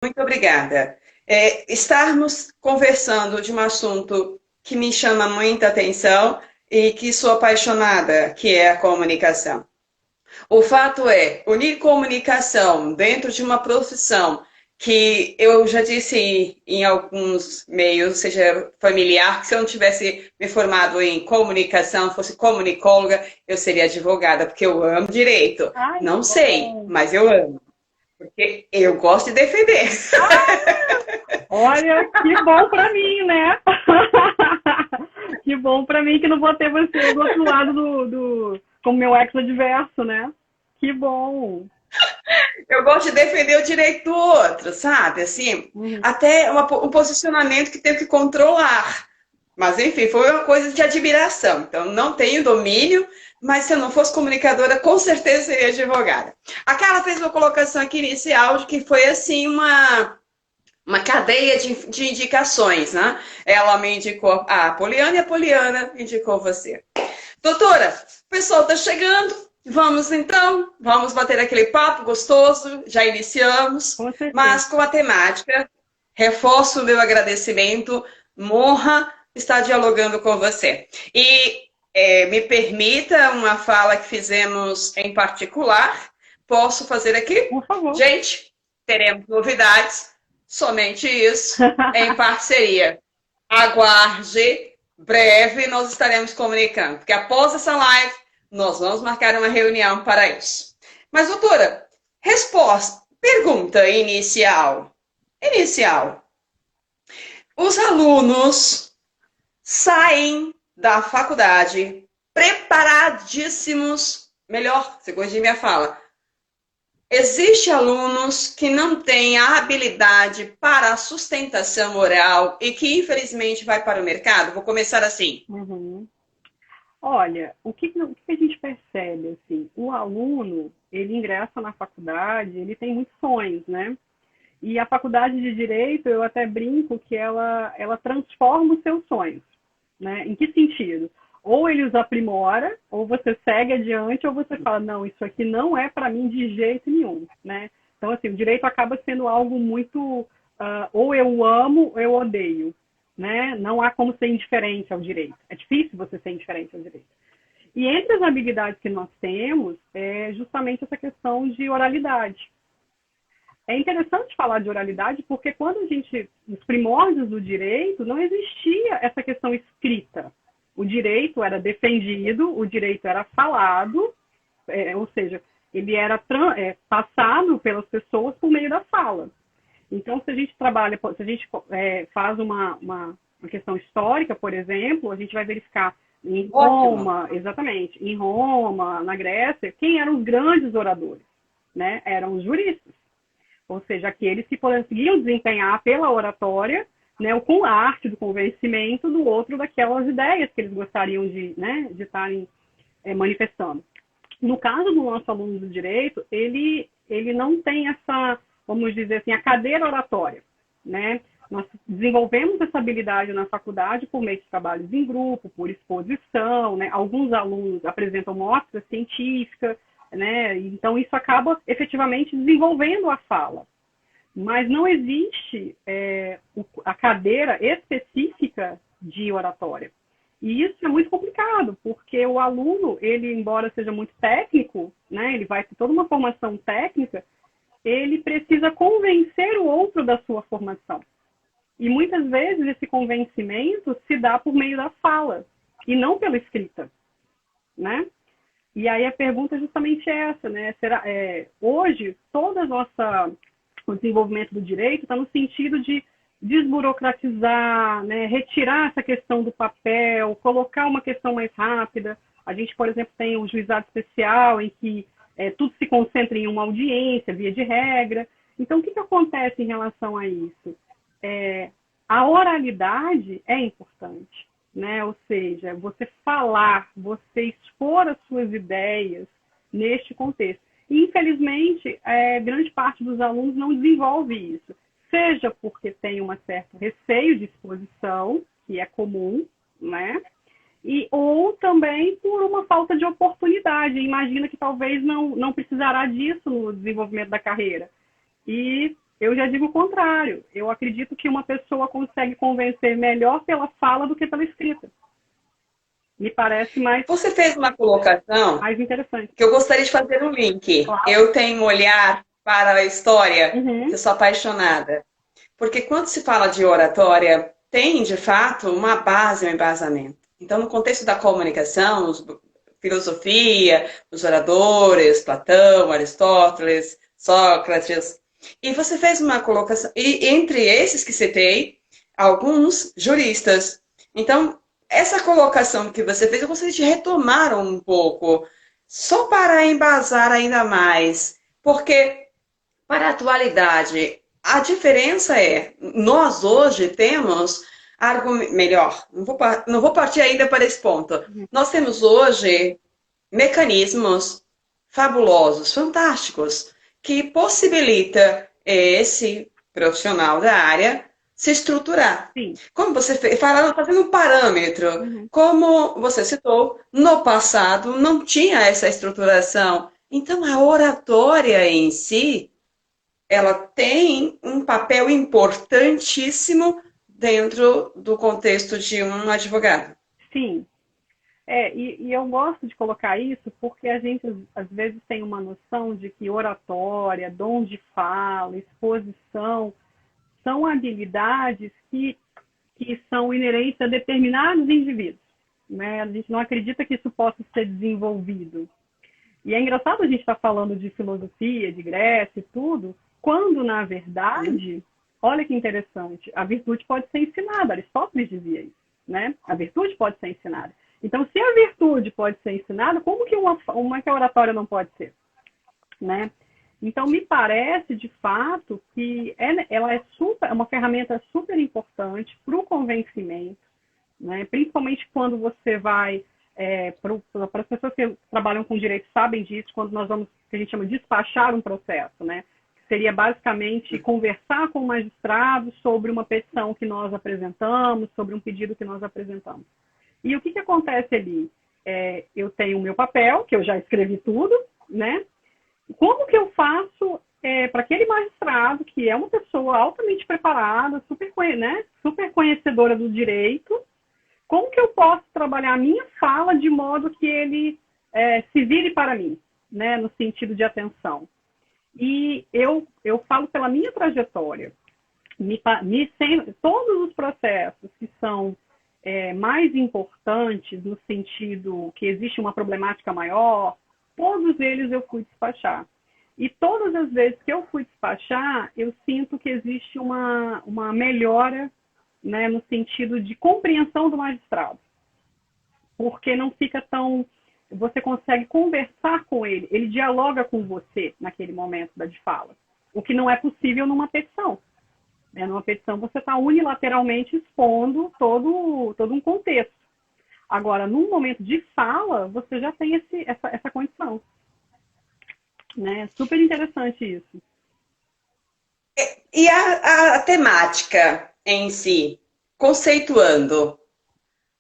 Muito obrigada. Estarmos conversando de um assunto que me chama muita atenção e que sou apaixonada, que é a comunicação. O fato é, unir comunicação dentro de uma profissão que eu já disse em alguns meios, seja familiar, que se eu não tivesse me formado em comunicação, fosse comunicóloga, eu seria advogada, porque eu amo direito. Ai, que Não sei, bom. mas eu amo, porque eu gosto de defender. Olha, que bom pra mim, né? Que bom pra mim que não vou ter você do outro lado como meu ex-adverso, né? Que bom. Eu gosto de defender o direito do outro, sabe? Assim, Uhum. até um posicionamento que tenho que controlar. Mas, enfim, foi uma coisa de admiração. Então, não tenho domínio, mas se eu não fosse comunicadora, com certeza seria advogada. A Carla fez uma colocação aqui inicial de que foi, assim, uma cadeia de indicações, né? Ela me indicou a Poliana e a Poliana indicou você. Doutora, o pessoal está chegando. Vamos então, vamos bater aquele papo gostoso. Já iniciamos, Com certeza. mas com a temática. Reforço o meu agradecimento. Morra estar dialogando com você. E me permita uma fala que fizemos em particular. Posso fazer aqui? Por favor. Gente, teremos novidades. Somente isso, em parceria. Aguarde, breve nós estaremos comunicando, porque após essa live nós vamos marcar uma reunião para isso. Mas, doutora, resposta, pergunta inicial. Inicial. Os alunos saem da faculdade preparadíssimos, melhor, você corrigir minha fala, existe alunos que não têm a habilidade para a sustentação oral e que infelizmente vai para o mercado? Vou começar assim. Uhum. Olha, o que a gente percebe, assim, o aluno, ele ingressa na faculdade, ele tem muitos sonhos, né? E a faculdade de Direito, eu até brinco que ela transforma os seus sonhos, né? Em que sentido? Ou ele os aprimora, ou você segue adiante, ou você fala, não, isso aqui não é para mim de jeito nenhum, né? Então, assim, o direito acaba sendo algo muito, ou eu amo, ou eu odeio, né? Não há como ser indiferente ao direito. É difícil você ser indiferente ao direito. E entre as habilidades que nós temos, é justamente essa questão de oralidade. É interessante falar de oralidade porque quando a gente, nos primórdios do direito, não existia essa questão escrita. O direito era defendido, o direito era falado, ou seja, ele era passado pelas pessoas por meio da fala. Então, se a gente trabalha, se a gente faz uma questão histórica, por exemplo, a gente vai verificar em Ótimo. Roma, exatamente, em Roma, na Grécia, quem eram os grandes oradores? Né? Eram os juristas, ou seja, aqueles que conseguiam desempenhar pela oratória, né, com a arte do convencimento do outro daquelas ideias que eles gostariam de estarem manifestando. No caso do nosso aluno do direito, ele não tem essa, vamos dizer assim, a cadeira oratória, né? Nós desenvolvemos essa habilidade na faculdade por meio de trabalhos em grupo, por exposição, né? Alguns alunos apresentam mostras científicas, né? Então isso acaba efetivamente desenvolvendo a fala. Mas não existe a cadeira específica de oratória. E isso é muito complicado, porque o aluno, ele, embora seja muito técnico, né, ele vai ter toda uma formação técnica, ele precisa convencer o outro da sua formação. E muitas vezes esse convencimento se dá por meio da fala, e não pela escrita, né? E aí a pergunta é justamente essa, né? Hoje, toda a nossa o desenvolvimento do direito está no sentido de desburocratizar, né, retirar essa questão do papel, colocar uma questão mais rápida. A gente, por exemplo, tem o juizado especial, em que tudo se concentra em uma audiência, via de regra. Então, o que acontece em relação a isso? A oralidade é importante, né? Ou seja, você falar, você expor as suas ideias neste contexto. E, infelizmente, grande parte dos alunos não desenvolve isso, seja porque tem um certo receio de exposição, que é comum, né? Ou também por uma falta de oportunidade. Imagina que talvez não precisará disso no desenvolvimento da carreira. E Eu já digo o contrário. Eu acredito que uma pessoa consegue convencer melhor pela fala do que pela escrita. Me parece Você fez uma colocação mais interessante. que eu gostaria de fazer um link. Claro. Eu tenho um olhar para a história, Uhum. que eu sou apaixonada. Porque quando se fala de oratória, tem, de fato, uma base, um embasamento. Então, no contexto da comunicação, filosofia, os oradores, Platão, Aristóteles, Sócrates. E você fez uma colocação, e entre esses que citei, alguns juristas. Então, essa colocação que você fez, eu gostaria de retomar um pouco, só para embasar ainda mais, porque para a atualidade, a diferença é, nós hoje temos melhor, não vou partir ainda para esse ponto. Nós temos hoje mecanismos fabulosos, fantásticos, que possibilita esse profissional da área se estruturar. Sim. Como você fala, fazendo um parâmetro, como você citou, no passado não tinha essa estruturação. Então, a oratória em si, ela tem um papel importantíssimo dentro do contexto de um advogado. Sim. E eu gosto de colocar isso porque a gente, às vezes, tem uma noção de que oratória, dom de fala, exposição, são habilidades que são inerentes a determinados indivíduos. Né? A gente não acredita que isso possa ser desenvolvido. E é engraçado a gente estar falando de filosofia, de Grécia e tudo, quando, na verdade, olha que interessante, a virtude pode ser ensinada. Aristóteles dizia isso, né? A virtude pode ser ensinada. Então, se a virtude pode ser ensinada, como que a oratória não pode ser? Né? Então, me parece, de fato, que ela é uma ferramenta super importante para o convencimento, né? Principalmente quando você vai... para as pessoas que trabalham com direito sabem disso, quando nós vamos, que a gente chama de despachar um processo, né? Seria basicamente conversar com o magistrado sobre uma petição que nós apresentamos, sobre um pedido que nós apresentamos. E o que acontece ali? Eu tenho o meu papel, que eu já escrevi tudo, né? Como que eu faço para aquele magistrado, que é uma pessoa altamente preparada, super conhecedora do direito, como que eu posso trabalhar a minha fala de modo que ele se vire para mim, né? No sentido de atenção? E eu falo pela minha trajetória. Todos os processos que são mais importantes no sentido que existe uma problemática maior, todos eles eu fui despachar. E todas as vezes que eu fui despachar, eu sinto que existe uma melhora, né, no sentido de compreensão do magistrado. Porque não fica tão... Você consegue conversar com ele, ele dialoga com você naquele momento de fala. O que não é possível numa petição. Numa petição você está unilateralmente expondo todo um contexto. Agora, num momento de fala, você já tem essa condição. Né? Super interessante isso. E a temática em si, conceituando,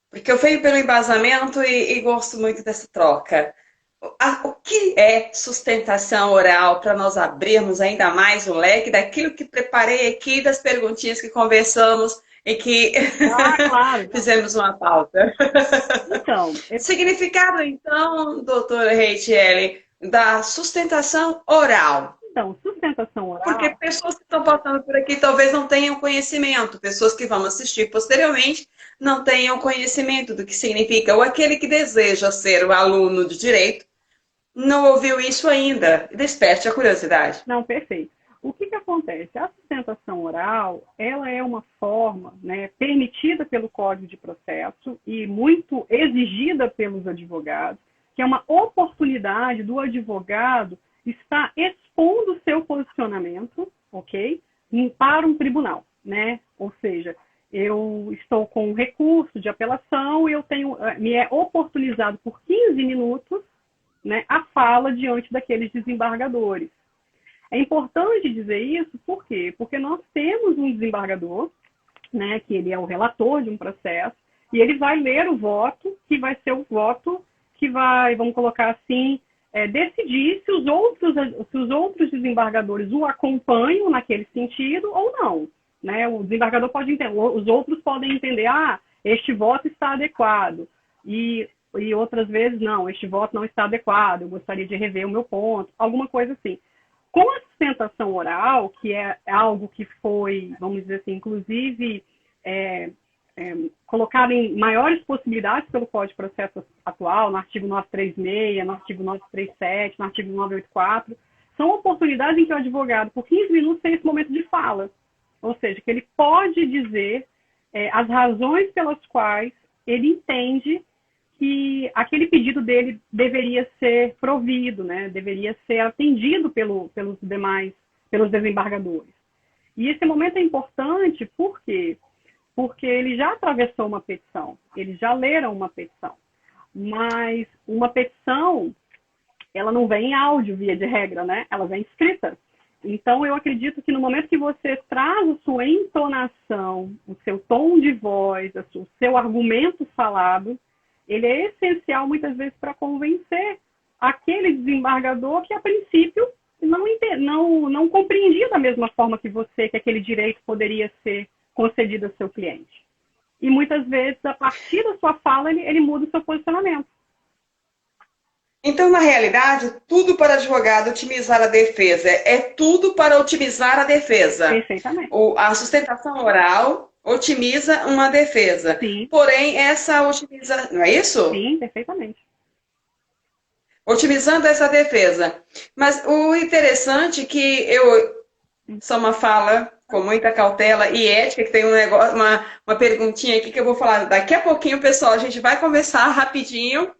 porque eu venho pelo embasamento e gosto muito dessa troca. O que é sustentação oral para nós abrirmos ainda mais o leque daquilo que preparei aqui, das perguntinhas que conversamos e que claro. fizemos uma pauta? Então, Significado, então, doutora Reitiele, da sustentação oral. Então, sustentação oral... Porque pessoas que estão passando por aqui talvez não tenham conhecimento, pessoas que vão assistir posteriormente não tenham conhecimento do que significa, ou aquele que deseja ser o aluno de direito não ouviu isso ainda. Desperte a curiosidade. Não, perfeito. O que acontece? A sustentação oral, ela é uma forma, né, permitida pelo Código de Processo e muito exigida pelos advogados, que é uma oportunidade do advogado estar expondo o seu posicionamento, ok? Para um tribunal, né? Ou seja, eu estou com um recurso de apelação e me é oportunizado por 15 minutos, né, a fala diante daqueles desembargadores. É importante dizer isso, por quê? Porque nós temos um desembargador, né, que ele é o relator de um processo, e ele vai ler o voto, que vai ser o voto que vai, vamos colocar assim, decidir se os outros desembargadores o acompanham naquele sentido ou não. Né? O desembargador pode entender, os outros podem entender, este voto está adequado, e outras vezes, não, este voto não está adequado, eu gostaria de rever o meu ponto, alguma coisa assim. Com a sustentação oral, que é algo que foi, vamos dizer assim, inclusive colocado em maiores possibilidades pelo Código de Processo atual, no artigo 936, no artigo 937, no artigo 984, são oportunidades em que o advogado, por 15 minutos, tem esse momento de fala. Ou seja, que ele pode dizer as razões pelas quais ele entende que aquele pedido dele deveria ser provido, né? Deveria ser atendido pelos desembargadores. E esse momento é importante, por quê? Porque ele já atravessou uma petição, eles já leram uma petição. Mas uma petição, ela não vem em áudio, via de regra, né? Ela vem escrita. Então, eu acredito que no momento que você traz a sua entonação, o seu tom de voz, o seu argumento falado, ele é essencial, muitas vezes, para convencer aquele desembargador que, a princípio, não compreendia da mesma forma que você, que aquele direito poderia ser concedido ao seu cliente. E, muitas vezes, a partir da sua fala, ele muda o seu posicionamento. Então, na realidade, tudo para advogado otimizar a defesa. É tudo para otimizar a defesa. Perfeitamente. A sustentação oral otimiza uma defesa. Sim. Porém, essa otimiza... Não é isso? Sim, perfeitamente. Otimizando essa defesa. Mas o interessante é que só uma fala com muita cautela e ética, que tem um negócio, uma perguntinha aqui que eu vou falar daqui a pouquinho, pessoal. A gente vai conversar rapidinho.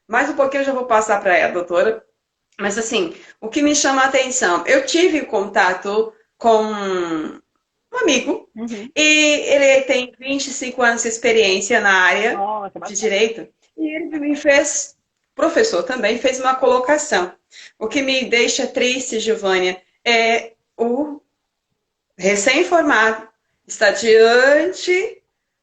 Mais um pouquinho eu já vou passar para a doutora. Mas, assim, o que me chama a atenção, eu tive contato com um amigo, e ele tem 25 anos de experiência na área de direito, e ele me fez, professor também, fez uma colocação. O que me deixa triste, Giovânia, é o recém-formado está diante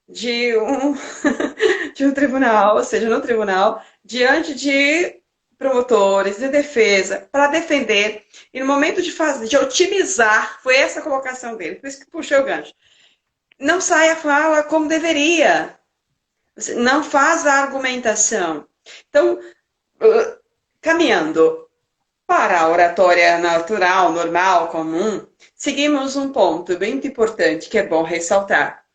de um tribunal, ou seja, no tribunal, diante de promotores de defesa, para defender, e no momento de otimizar, foi essa a colocação dele, por isso que puxei o gancho. Não sai a fala como deveria, não faz a argumentação. Então, caminhando para a oratória natural, normal, comum, seguimos um ponto bem importante que é bom ressaltar.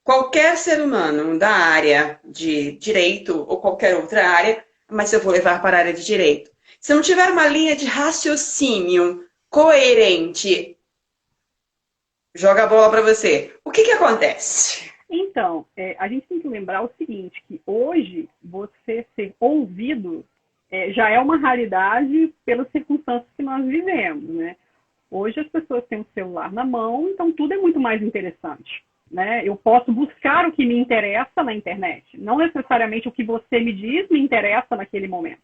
Qualquer ser humano da área de direito ou qualquer outra área, mas eu vou levar para a área de direito. Se não tiver uma linha de raciocínio coerente, joga a bola para você. O que acontece? Então, a gente tem que lembrar o seguinte, que hoje você ser ouvido já é uma raridade pelas circunstâncias que nós vivemos, né? Hoje as pessoas têm o celular na mão, então tudo é muito mais interessante. Né? Eu posso buscar o que me interessa na internet. Não necessariamente o que você me diz me interessa naquele momento.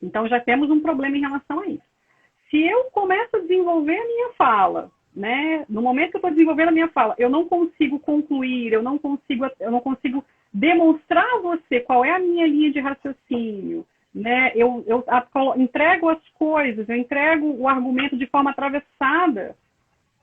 Então, já temos um problema em relação a isso. Se eu começo a desenvolver a minha fala, né? No momento que eu estou desenvolvendo a minha fala, eu não consigo concluir, eu não consigo demonstrar a você qual é a minha linha de raciocínio, né? Eu entrego as coisas, eu entrego o argumento de forma atravessada.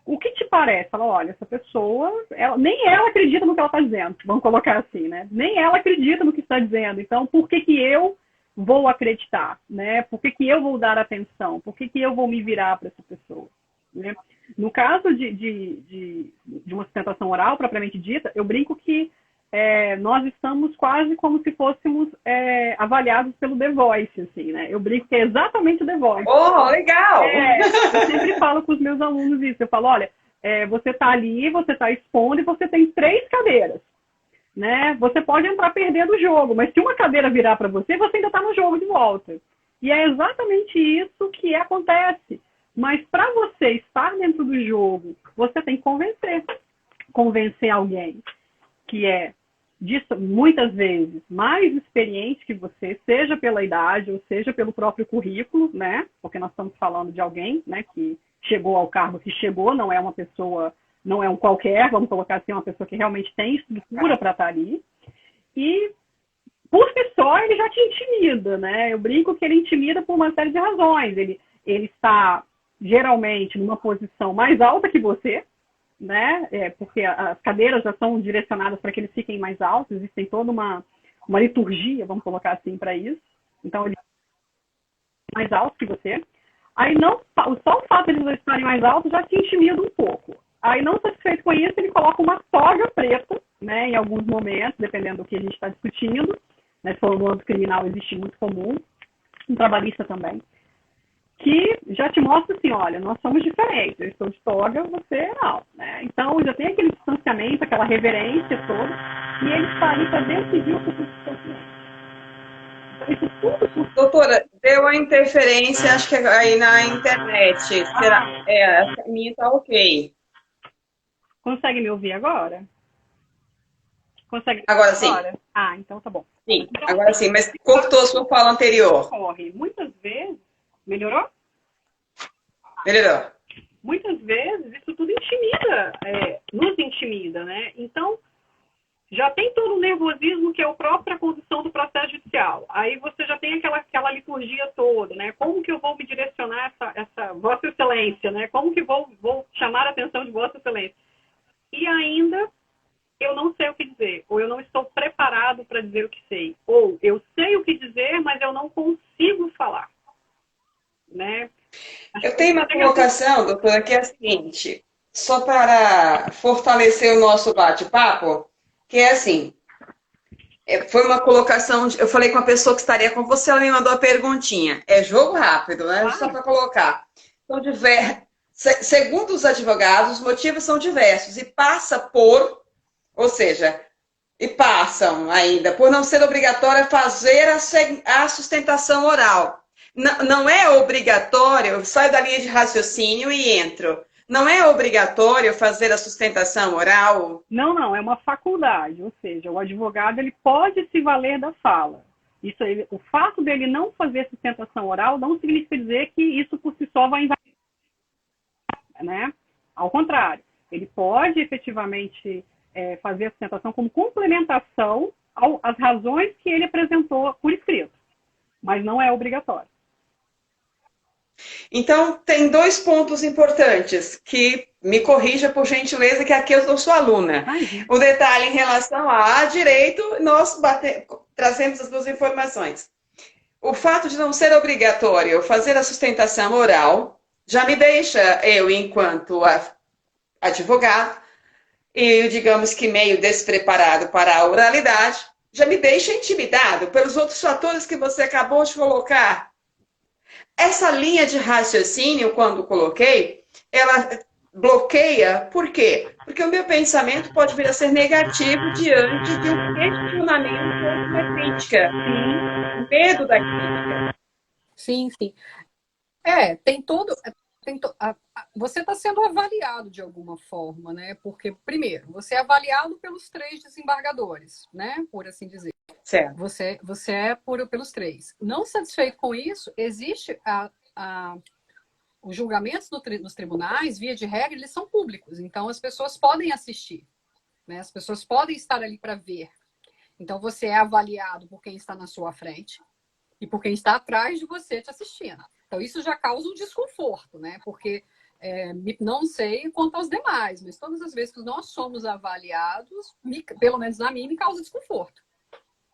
O que te parece? Fala, olha, essa pessoa, nem ela acredita no que ela está dizendo, vamos colocar assim, né? Nem ela acredita no que está dizendo, então por que eu vou acreditar, né? Por que eu vou dar atenção? Por que eu vou me virar para essa pessoa? Né? No caso de uma sustentação oral, propriamente dita, eu brinco que nós estamos quase como se fôssemos avaliados pelo The Voice, assim, né? Eu brinco que é exatamente o The Voice. Oh, legal! Eu sempre falo com os meus alunos isso. Eu falo, olha, você está ali, você está expondo e você tem 3 cadeiras, né? Você pode entrar perdendo o jogo, mas se uma cadeira virar para você, você ainda está no jogo de volta. E é exatamente isso que acontece. Mas para você estar dentro do jogo, você tem que convencer alguém que muitas vezes mais experiente que você, seja pela idade ou seja pelo próprio currículo, né? Porque nós estamos falando de alguém, né, que chegou ao cargo que chegou, não é uma pessoa, não é um qualquer, vamos colocar assim, uma pessoa que realmente tem estrutura para estar ali. E por si só, ele já te intimida, né? Eu brinco que ele intimida por uma série de razões. Ele está, geralmente, numa posição mais alta que você, né? Porque as cadeiras já são direcionadas para que eles fiquem mais altos, existe toda uma liturgia, vamos colocar assim, para isso. Então, ele é mais alto que você. Aí, só o fato de eles estarem mais altos já te intimida um pouco. Aí, não satisfeito com isso, ele coloca uma toga preta, né, em alguns momentos, dependendo do que a gente está discutindo. Né, se for no âmbito criminal, existe muito comum, um trabalhista também, que já te mostra assim, olha, nós somos diferentes, eu estou de toga, você não. Né? Então, já tem aquele distanciamento, aquela reverência toda, e ele está ali para decidir o futuro do seu cliente. Então, isso tudo... Doutora, deu a interferência, acho que aí na internet. Será? A minha está ok. Consegue me ouvir agora? Consegue? Agora sim. Ah, então tá bom. Sim, então, agora sim, mas cortou a sua fala anterior. Muitas vezes, melhorou? Melhorou. Muitas vezes isso tudo nos intimida, né? Então, já tem todo o nervosismo que é a própria condução do processo judicial. Aí você já tem aquela liturgia toda, né? Como que eu vou me direcionar essa Vossa Excelência, né? Como que vou chamar a atenção de Vossa Excelência? E ainda eu não sei o que dizer, ou eu não estou preparado para dizer o que sei, ou eu sei o que dizer, mas eu não consigo falar. Né? Eu tenho uma colocação, doutora, que é a seguinte, só para fortalecer o nosso bate-papo, que é assim, foi uma colocação, eu falei com a pessoa que estaria com você, ela me mandou a perguntinha, é jogo rápido, né? Só para colocar. Então, segundo os advogados, os motivos são diversos e passa por, ou seja, e passam ainda, por não ser obrigatório fazer a sustentação oral. Não é obrigatório, eu saio da linha de raciocínio e entro. Não é obrigatório fazer a sustentação oral? Não, é uma faculdade, ou seja, o advogado ele pode se valer da fala. O fato dele não fazer a sustentação oral não significa dizer que isso por si só vai invalidar, né? Ao contrário, ele pode efetivamente fazer a sustentação como complementação às razões que ele apresentou por escrito, mas não é obrigatório. Então, tem dois pontos importantes, que me corrija por gentileza, que aqui eu sou aluna. O detalhe em relação a direito, nós trazemos as duas informações. O fato de não ser obrigatório fazer a sustentação oral, já me deixa, eu, enquanto advogado, e digamos que meio despreparado para a oralidade, já me deixa intimidado pelos outros fatores que você acabou de colocar. Essa linha de raciocínio, quando coloquei, ela bloqueia, por quê? Porque o meu pensamento pode vir a ser negativo diante de um questionamento ou uma crítica. Sim, medo da crítica. Sim. Você está sendo avaliado de alguma forma, né? Porque, primeiro, você é avaliado pelos 3 desembargadores, né? Por assim dizer. Certo. Você é pelos 3. Não satisfeito com isso, existe os julgamentos nos tribunais, via de regra, eles são públicos. Então, as pessoas podem assistir, né? As pessoas podem estar ali para ver. Então, você é avaliado por quem está na sua frente e por quem está atrás de você te assistindo. Então, isso já causa um desconforto, né? Porque não sei quanto aos demais, mas todas as vezes que nós somos avaliados, pelo menos na mim, me causa desconforto.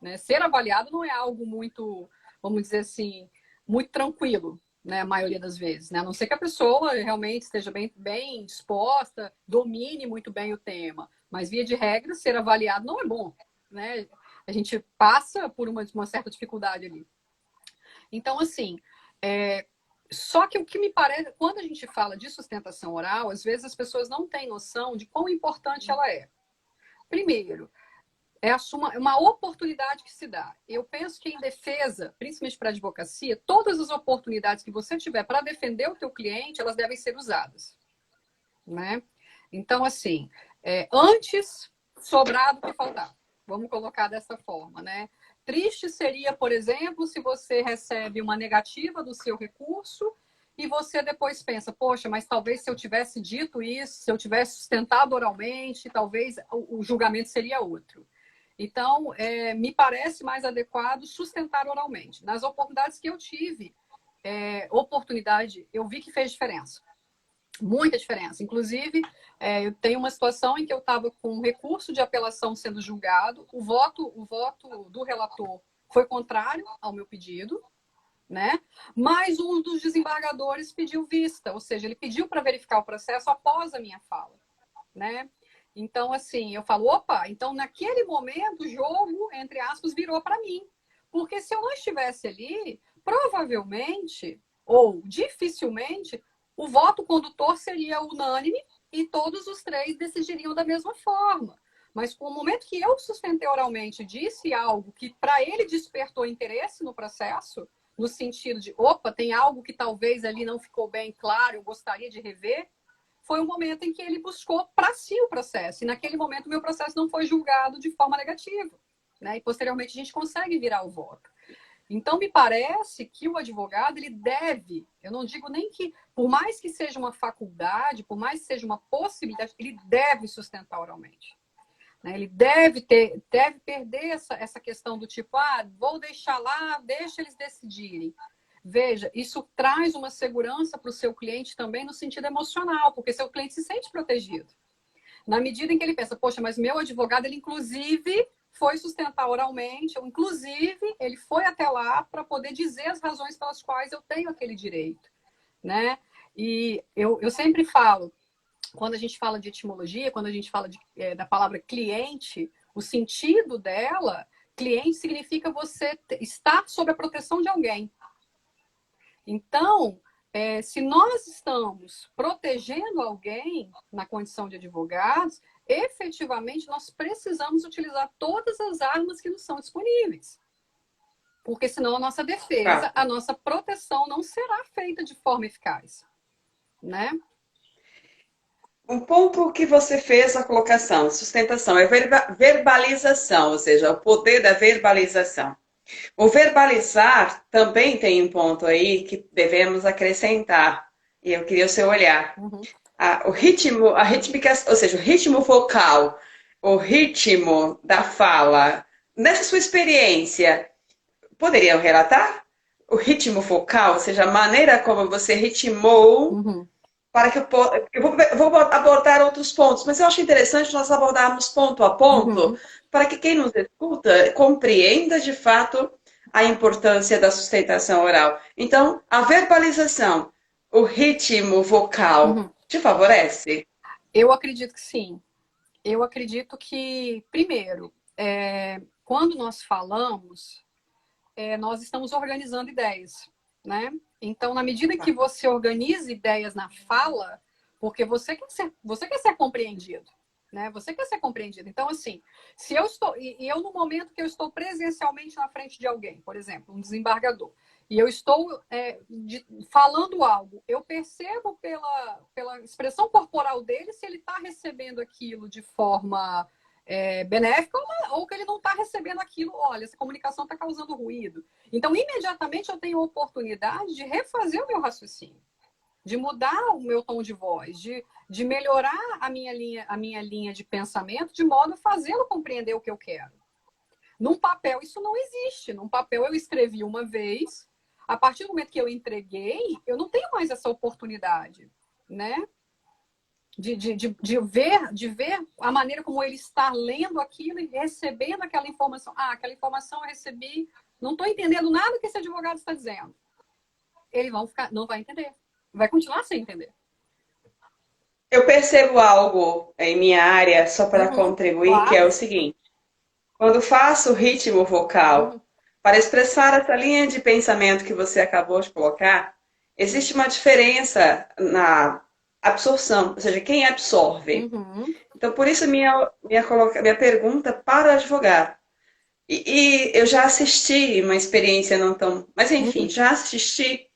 Né? Ser avaliado não é algo muito, vamos dizer assim, muito tranquilo, né? A maioria das vezes. Né? A não ser que a pessoa realmente esteja bem disposta, domine muito bem o tema. Mas, via de regra, ser avaliado não é bom. Né? A gente passa por uma certa dificuldade ali. Então, assim, só que o que me parece, quando a gente fala de sustentação oral, às vezes as pessoas não têm noção de quão importante ela é. Primeiro, é uma oportunidade que se dá. Eu penso que em defesa, principalmente para a advocacia, todas as oportunidades que você tiver para defender o teu cliente, elas devem ser usadas. Né? Então, assim, antes sobrar do que faltar. Vamos colocar dessa forma, né? Triste seria, por exemplo, se você recebe uma negativa do seu recurso e você depois pensa, poxa, mas talvez se eu tivesse dito isso, se eu tivesse sustentado oralmente, talvez o julgamento seria outro. Então, me parece mais adequado sustentar oralmente. Nas oportunidades que eu tive, eu vi que fez diferença. Muita diferença. Inclusive, eu tenho uma situação em que eu estava com um recurso de apelação sendo julgado, o voto do relator foi contrário ao meu pedido, né? Mas um dos desembargadores pediu vista, ou seja, ele pediu para verificar o processo após a minha fala, né? Então, assim, eu falo, opa, então naquele momento o jogo, entre aspas, virou para mim. Porque se eu não estivesse ali, provavelmente, ou dificilmente, o voto condutor seria unânime e todos os três decidiriam da mesma forma. Mas com o momento que eu sustentei oralmente, disse algo que para ele despertou interesse no processo, no sentido de, opa, tem algo que talvez ali não ficou bem claro, eu gostaria de rever, foi o momento em que ele buscou para si o processo. E naquele momento o meu processo não foi julgado de forma negativa, né? E posteriormente a gente consegue virar o voto. Então, me parece que o advogado, ele deve, eu não digo nem que, por mais que seja uma faculdade, por mais que seja uma possibilidade, ele deve sustentar oralmente. Né? Ele deve perder essa questão do tipo, vou deixar lá, deixa eles decidirem. Veja, isso traz uma segurança para o seu cliente também no sentido emocional, porque seu cliente se sente protegido. Na medida em que ele pensa, poxa, mas meu advogado, ele inclusive foi sustentar oralmente, ou inclusive ele foi até lá para poder dizer as razões pelas quais eu tenho aquele direito, né? E eu sempre falo, quando a gente fala de etimologia, quando a gente fala da palavra cliente, o sentido dela, cliente significa você estar sob a proteção de alguém. Então, se nós estamos protegendo alguém na condição de advogados, efetivamente nós precisamos utilizar todas as armas que nos são disponíveis. Porque senão a nossa defesa, a nossa proteção não será feita de forma eficaz, né? Um ponto que você fez a colocação, sustentação, é verbalização, ou seja, o poder da verbalização. O verbalizar também tem um ponto aí que devemos acrescentar, e eu queria o seu olhar. Uhum. O ritmo, a rítmica, ou seja, o ritmo vocal, o ritmo da fala, nessa sua experiência, poderiam relatar? O ritmo vocal, ou seja, a maneira como você ritmou, para que eu vou abordar outros pontos, mas eu acho interessante nós abordarmos ponto a ponto, para que quem nos escuta compreenda de fato a importância da sustentação oral. Então, a verbalização, o ritmo vocal, te favorece? Eu acredito que sim. Eu acredito que, primeiro, quando nós falamos, nós estamos organizando ideias, né? Então, na medida que você organiza ideias na fala, porque você quer ser compreendido, né? Você quer ser compreendido. Então, assim, se eu estou... E eu, no momento que eu estou presencialmente na frente de alguém, por exemplo, um desembargador, e eu estou falando algo, eu percebo pela expressão corporal dele se ele está recebendo aquilo de forma benéfica ou que ele não está recebendo aquilo. Olha, essa comunicação está causando ruído. Então, imediatamente eu tenho a oportunidade de refazer o meu raciocínio, de mudar o meu tom de voz, de melhorar a minha linha de pensamento, de modo a fazê-lo compreender o que eu quero. Num papel, isso não existe. Num papel, eu escrevi uma vez, a partir do momento que eu entreguei, eu não tenho mais essa oportunidade, né? De ver a maneira como ele está lendo aquilo e recebendo aquela informação. Aquela informação eu recebi, não estou entendendo nada que esse advogado está dizendo. Ele não vai entender. Vai continuar sem entender. Eu percebo algo em minha área, só para contribuir, claro. Que é o seguinte. Quando faço o ritmo vocal, para expressar essa linha de pensamento que você acabou de colocar, existe uma diferença na absorção, ou seja, quem absorve. Então, por isso minha pergunta para o advogado. E eu já assisti uma experiência não tão... Mas, enfim, já assisti.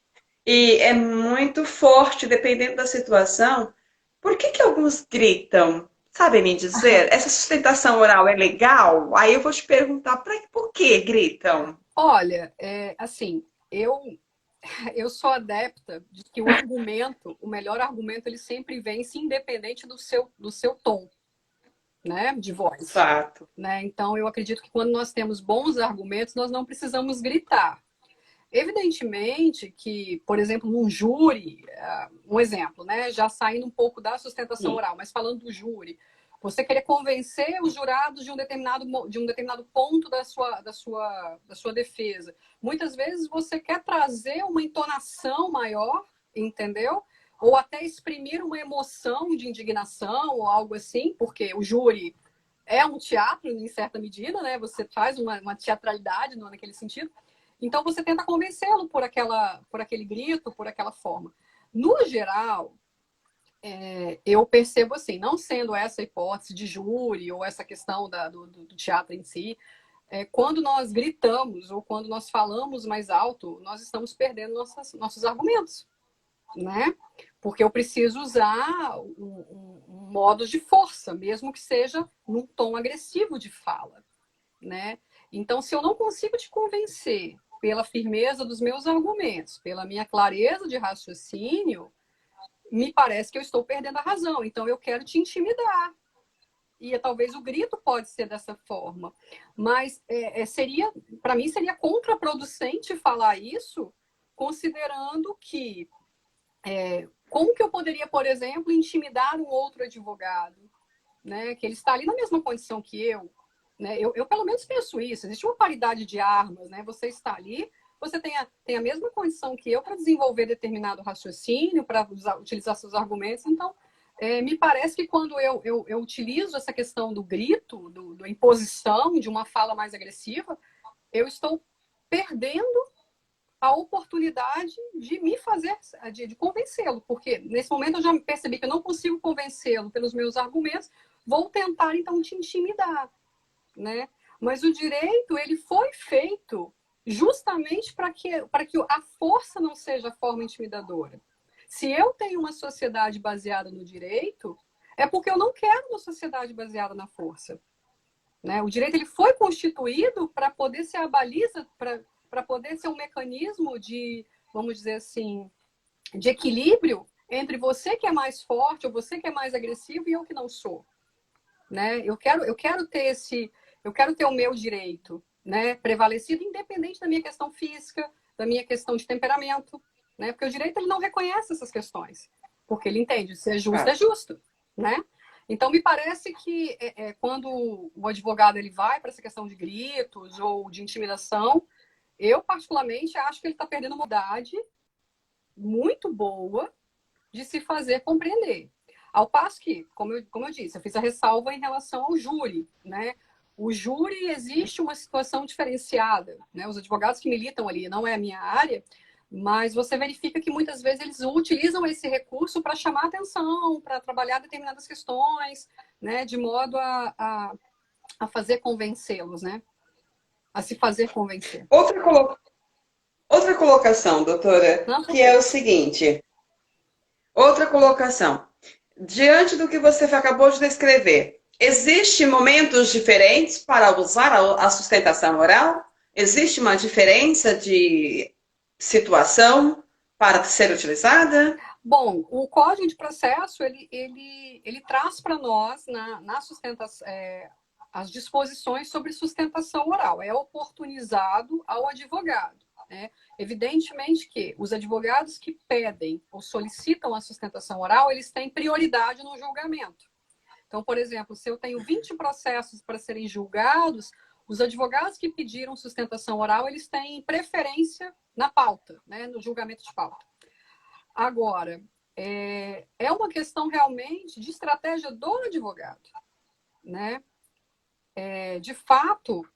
E é muito forte, dependendo da situação. Por que alguns gritam? Sabe me dizer? Essa sustentação oral é legal? Aí eu vou te perguntar, por que gritam? Olha, assim, eu sou adepta de que o melhor argumento, ele sempre vence independente do seu tom. né, de voz. Fato. Né? Então, eu acredito que quando nós temos bons argumentos, nós não precisamos gritar. Evidentemente que, por exemplo, num júri, um exemplo, né, já saindo um pouco da sustentação oral, mas falando do júri, você querer convencer os jurados de um determinado ponto da sua defesa. Muitas vezes você quer trazer uma entonação maior, entendeu? Ou até exprimir uma emoção de indignação ou algo assim, porque o júri é um teatro, em certa medida, né? Você faz uma teatralidade naquele sentido. Então, você tenta convencê-lo por aquele grito, por aquela forma. No geral, eu percebo assim, não sendo essa hipótese de júri ou essa questão do teatro em si, quando nós gritamos ou quando nós falamos mais alto, nós estamos perdendo nossos argumentos, né? Porque eu preciso usar um modo de força, mesmo que seja num tom agressivo de fala, né? Então, se eu não consigo te convencer pela firmeza dos meus argumentos, pela minha clareza de raciocínio, me parece que eu estou perdendo a razão. Então, eu quero te intimidar. E talvez o grito pode ser dessa forma. Mas para mim, seria contraproducente falar isso, considerando que como que eu poderia, por exemplo, intimidar um outro advogado, né? Que ele está ali na mesma condição que eu. Né? Eu pelo menos penso isso. Existe uma paridade de armas, né? Você está ali, você tem a mesma condição que eu para desenvolver determinado raciocínio, para utilizar seus argumentos. Então, me parece que quando eu utilizo essa questão do grito, da imposição, de uma fala mais agressiva, eu estou perdendo a oportunidade de me fazer, de convencê-lo. Porque nesse momento eu já percebi que eu não consigo convencê-lo pelos meus argumentos, vou tentar, então, te intimidar. Né? Mas o direito ele foi feito justamente para que a força não seja a forma intimidadora. Se eu tenho uma sociedade baseada no direito, é porque eu não quero uma sociedade baseada na força. Né? O direito ele foi constituído para poder ser a baliza, para poder ser um mecanismo de, vamos dizer assim, de equilíbrio entre você que é mais forte ou você que é mais agressivo e eu que não sou. Né? Eu quero ter o meu direito, né, prevalecido, independente da minha questão física, da minha questão de temperamento, né? Porque o direito ele não reconhece essas questões, porque ele entende, se é justo, é justo, né? Então, me parece que quando o advogado ele vai para essa questão de gritos ou de intimidação, eu, particularmente, acho que ele está perdendo uma idade muito boa de se fazer compreender. Ao passo que, como eu disse, eu fiz a ressalva em relação ao júri, né? O júri existe uma situação diferenciada, né? Os advogados que militam ali, não é a minha área, mas você verifica que muitas vezes eles utilizam esse recurso para chamar atenção, para trabalhar determinadas questões, né? De modo a fazer convencê-los, né? A se fazer convencer. Outra colocação, doutora, Não, que é o seguinte. Outra colocação. Diante do que você acabou de descrever, existem momentos diferentes para usar a sustentação oral? Existe uma diferença de situação para ser utilizada? Bom, o Código de Processo, ele traz para nós, na sustentação, as disposições sobre sustentação oral. É oportunizado ao advogado. Né? Evidentemente que os advogados que pedem ou solicitam a sustentação oral, eles têm prioridade no julgamento. Então, por exemplo, se eu tenho 20 processos para serem julgados, os advogados que pediram sustentação oral, eles têm preferência na pauta, né, no julgamento de pauta. Agora, é uma questão realmente de estratégia do advogado. Né? De fato,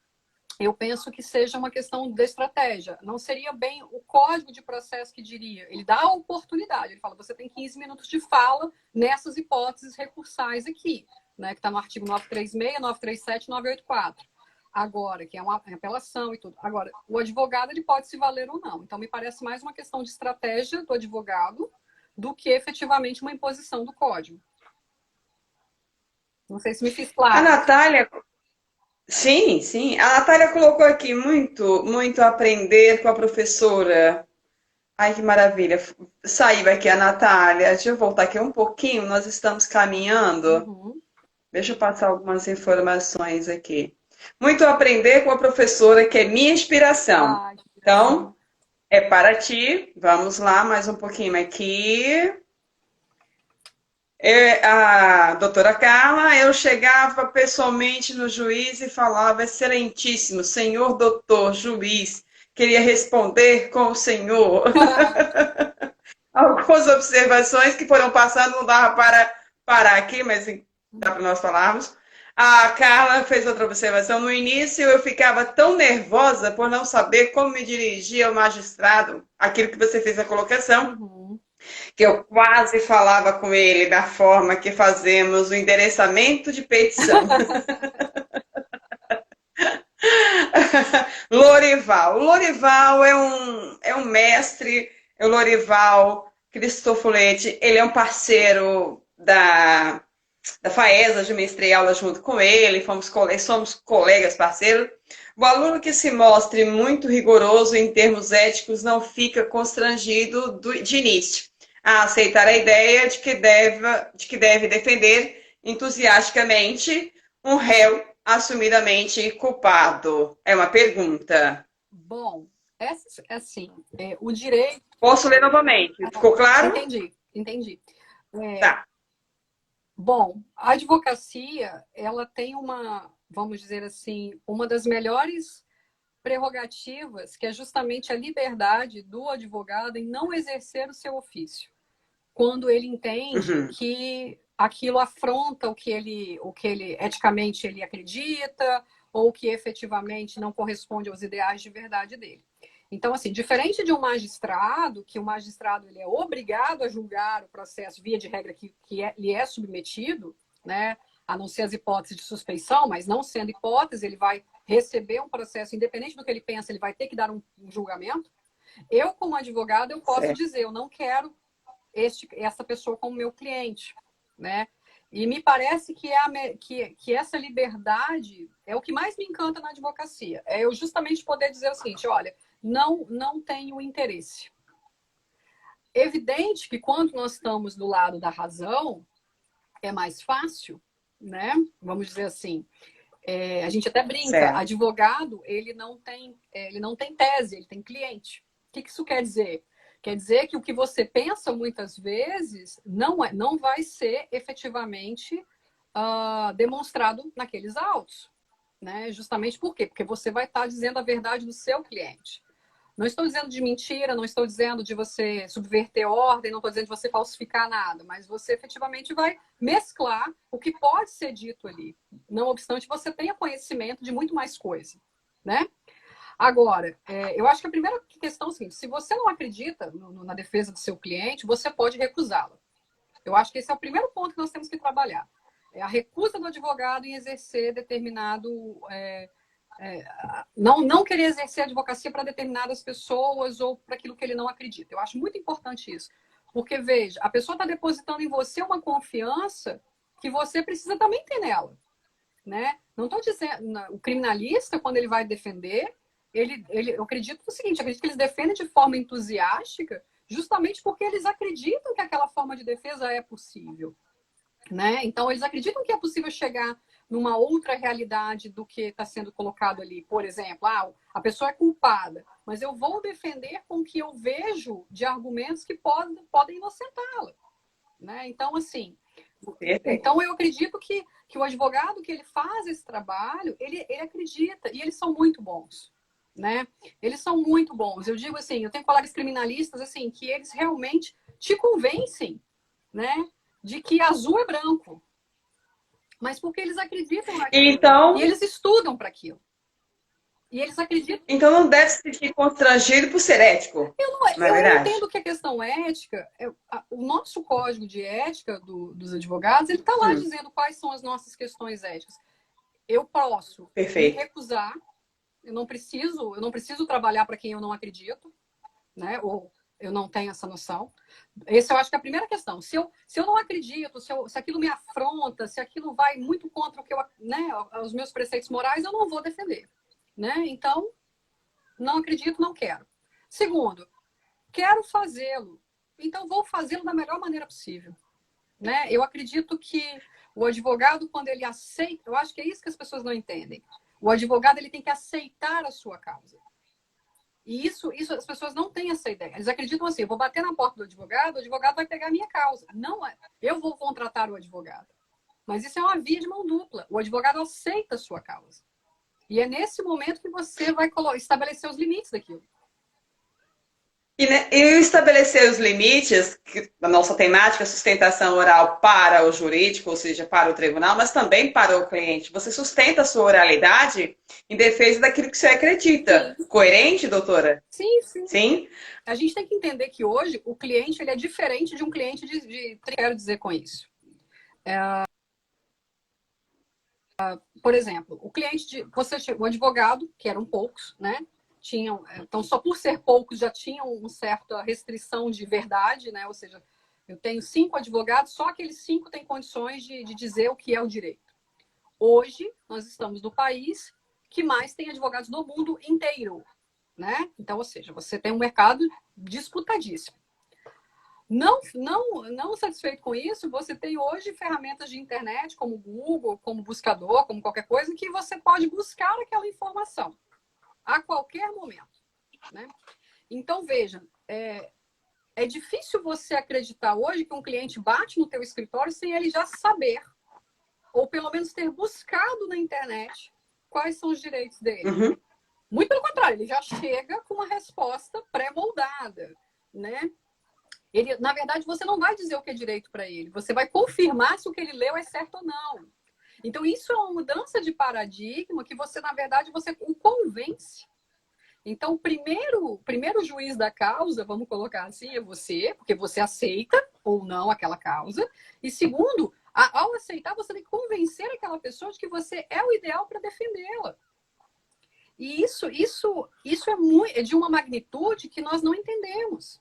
eu penso que seja uma questão de estratégia. Não seria bem o Código de Processo que diria. Ele dá a oportunidade. Ele fala, você tem 15 minutos de fala nessas hipóteses recursais aqui, né, que está no artigo 936, 937 984. Agora, que é uma apelação e tudo. Agora, o advogado ele pode se valer ou não. Então, me parece mais uma questão de estratégia do advogado do que efetivamente uma imposição do Código. Não sei se me fiz claro. A Natália... Sim, sim. A Natália colocou aqui muito aprender com a professora. Ai, que maravilha. Saiu aqui a Natália. Deixa eu voltar aqui um pouquinho. Nós estamos caminhando. Uhum. Deixa eu passar algumas informações aqui. Muito a aprender com a professora, que é minha inspiração. Ah, que Então, inspiração. é para ti. Vamos lá, mais um pouquinho aqui. A doutora Carla, eu chegava pessoalmente no juiz e falava, excelentíssimo, senhor doutor juiz, queria responder com o senhor. Algumas observações que foram passando, não dava para parar aqui, mas dá para nós falarmos. A Carla fez outra observação. No início, eu ficava tão nervosa por não saber como me dirigir ao magistrado, aquilo que você fez a colocação, Uhum. que eu quase falava com ele da forma que fazemos o endereçamento de petição. Lorival. O Lorival é um mestre, é o Lorival Cristofoletti, ele é um parceiro da FAESA, de mestrei aula junto com ele, somos colegas parceiros. O aluno que se mostre muito rigoroso em termos éticos não fica constrangido de início a aceitar a ideia de que deve defender entusiasticamente um réu assumidamente culpado. É uma pergunta. Bom, assim, o direito. Posso ler novamente? Ficou claro? Entendi, entendi. Tá. Bom, a advocacia, ela tem vamos dizer assim, uma das melhores prerrogativas, que é justamente a liberdade do advogado em não exercer o seu ofício, quando ele entende que aquilo afronta o que ele eticamente ele acredita, ou que efetivamente não corresponde aos ideais de verdade dele. Então, assim, diferente de um magistrado, que o magistrado ele é obrigado a julgar o processo via de regra que lhe é submetido, né, a não ser as hipóteses de suspeição, mas não sendo hipótese, ele vai receber um processo, independente do que ele pensa, ele vai ter que dar um julgamento. Eu, como advogado, eu posso dizer, eu não quero essa pessoa como meu cliente, né? E me parece que essa liberdade é o que mais me encanta na advocacia. É eu justamente poder dizer o seguinte, olha, não tenho interesse. Evidente que quando nós estamos do lado da razão, é mais fácil, né? Vamos dizer assim. A gente até brinca, certo. Advogado, ele não tem tese, ele tem cliente. O que isso quer dizer? Quer dizer que o que você pensa muitas vezes não vai ser efetivamente demonstrado naqueles autos. Né? Justamente por quê? Porque você vai estar dizendo a verdade do seu cliente. Não estou dizendo de mentira, não estou dizendo de você subverter ordem, não estou dizendo de você falsificar nada, mas você efetivamente vai mesclar o que pode ser dito ali. Não obstante, você tenha conhecimento de muito mais coisa, né? Agora, eu acho que a primeira questão é o seguinte, se você não acredita na defesa do seu cliente, você pode recusá-la. Eu acho que esse é o primeiro ponto que nós temos que trabalhar. É a recusa do advogado em exercer determinado... não querer exercer advocacia para determinadas pessoas ou para aquilo que ele não acredita. Eu acho muito importante isso. Porque, veja, a pessoa está depositando em você uma confiança que você precisa também ter nela. Né? Não estou dizendo... O criminalista, quando ele vai defender, eu acredito no seguinte, acredito que eles defendem de forma entusiástica justamente porque eles acreditam que aquela forma de defesa é possível. Né? Então, eles acreditam que é possível chegar numa outra realidade do que está sendo colocado ali. Por exemplo, a pessoa é culpada, mas eu vou defender com o que eu vejo de argumentos que podem inocentá-la. Né? Então, assim, então eu acredito que o advogado que ele faz esse trabalho, ele acredita, e eles são muito bons. Né? Eles são muito bons. Eu digo assim, eu tenho colegas criminalistas assim, que eles realmente te convencem, né, de que azul é branco. Mas porque eles acreditam naquilo. Então, e eles estudam para aquilo. E eles acreditam. Então não deve se sentir constrangido por ser ético. Eu entendo que a questão ética, o nosso código de ética dos advogados, ele está lá dizendo quais são as nossas questões éticas. Eu posso me recusar, eu não preciso trabalhar para quem eu não acredito, né? Ou eu não tenho essa noção. Essa eu acho que é a primeira questão. Se eu não acredito, se aquilo me afronta, se aquilo vai muito contra o que os meus preceitos morais, eu não vou defender. Né? Então, não acredito, não quero. Segundo, quero fazê-lo. Então, vou fazê-lo da melhor maneira possível. Né? Eu acredito que O advogado, quando ele aceita, eu acho que é isso que as pessoas não entendem. O advogado, ele tem que aceitar a sua causa. E isso as pessoas não têm essa ideia. Eles acreditam assim, eu vou bater na porta do advogado, o advogado vai pegar a minha causa. Não é. Eu vou contratar o advogado. Mas isso é uma via de mão dupla. O advogado aceita a sua causa. E é nesse momento que você vai estabelecer os limites daquilo. E estabelecer os limites, a nossa temática, sustentação oral para o jurídico, ou seja, para o tribunal, mas também para o cliente. Você sustenta a sua oralidade em defesa daquilo que você acredita. Sim. Coerente, doutora? Sim, sim. Sim? A gente tem que entender que hoje o cliente ele é diferente de um cliente de quero dizer com isso. Por exemplo, o cliente o advogado, que eram poucos, né? Então, só por ser poucos já tinham uma certa restrição de verdade, né? Ou seja, eu tenho 5 advogados, só aqueles 5 têm condições de dizer o que é o direito. Hoje, nós estamos no país que mais tem advogados no mundo inteiro, né? Então, ou seja, você tem um mercado disputadíssimo. Não satisfeito com isso, você tem hoje ferramentas de internet, como Google, como buscador, como qualquer coisa, que você pode buscar aquela informação a qualquer momento, né? Então, veja, é difícil você acreditar hoje que um cliente bate no teu escritório sem ele já saber, ou pelo menos ter buscado na internet quais são os direitos dele. Uhum. Muito pelo contrário, ele já chega com uma resposta pré-moldada, né? Na verdade, você não vai dizer o que é direito para ele, você vai confirmar se o que ele leu é certo ou não. Então, isso é uma mudança de paradigma que você, na verdade, você o convence. Então, o primeiro juiz da causa, vamos colocar assim, é você, porque você aceita ou não aquela causa. E segundo, ao aceitar, você tem que convencer aquela pessoa de que você é o ideal para defendê-la. E isso é de uma magnitude que nós não entendemos,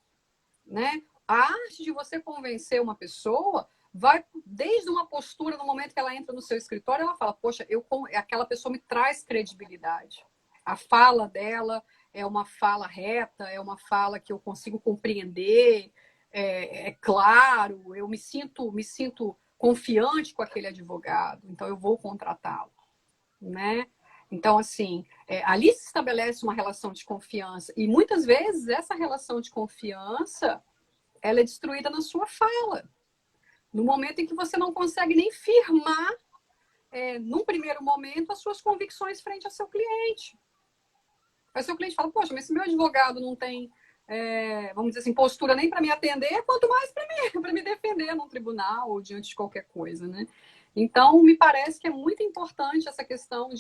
né? A arte de você convencer uma pessoa vai desde uma postura, no momento que ela entra no seu escritório, ela fala, poxa, aquela pessoa me traz credibilidade. A fala dela é uma fala reta, é uma fala que eu consigo compreender, é claro, eu me sinto confiante com aquele advogado, então eu vou contratá-lo, né? Então, assim, ali se estabelece uma relação de confiança. E muitas vezes essa relação de confiança, ela é destruída na sua fala. No momento em que você não consegue nem firmar, num primeiro momento, as suas convicções frente ao seu cliente. Aí o seu cliente fala, poxa, mas esse meu advogado não tem, vamos dizer assim, postura nem para me atender, quanto mais para me defender num tribunal ou diante de qualquer coisa, né? Então, me parece que é muito importante essa questão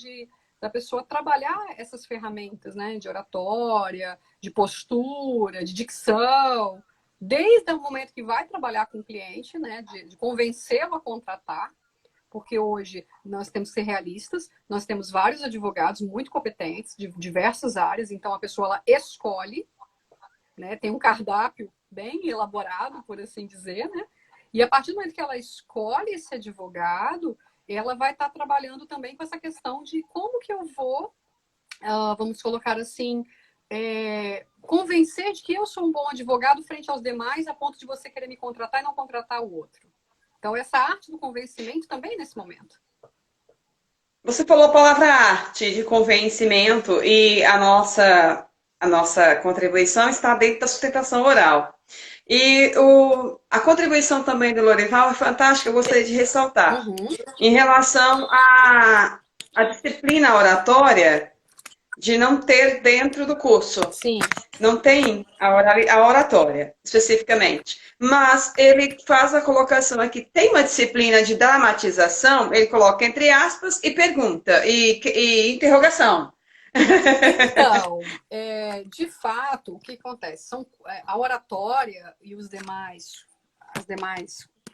da pessoa trabalhar essas ferramentas, né? De oratória, de postura, de dicção, desde o momento que vai trabalhar com o cliente, né, de convencê-lo a contratar, porque hoje nós temos que ser realistas, nós temos vários advogados muito competentes de diversas áreas, então a pessoa ela escolhe, né, tem um cardápio bem elaborado, por assim dizer, né, e a partir do momento que ela escolhe esse advogado, ela vai estar trabalhando também com essa questão de como que eu vou, vamos colocar assim, convencer de que eu sou um bom advogado frente aos demais a ponto de você querer me contratar e não contratar o outro. Então, essa arte do convencimento também nesse momento. Você falou a palavra arte de convencimento e a nossa contribuição está dentro da sustentação oral. E a contribuição também do Lorival é fantástica, eu gostaria de ressaltar. Uhum. Em relação à disciplina oratória, de não ter dentro do curso. Sim. Não tem a oratória, especificamente. Mas ele faz a colocação aqui, tem uma disciplina de dramatização, ele coloca entre aspas e pergunta, e interrogação. Então, de fato, o que acontece? A oratória e os demais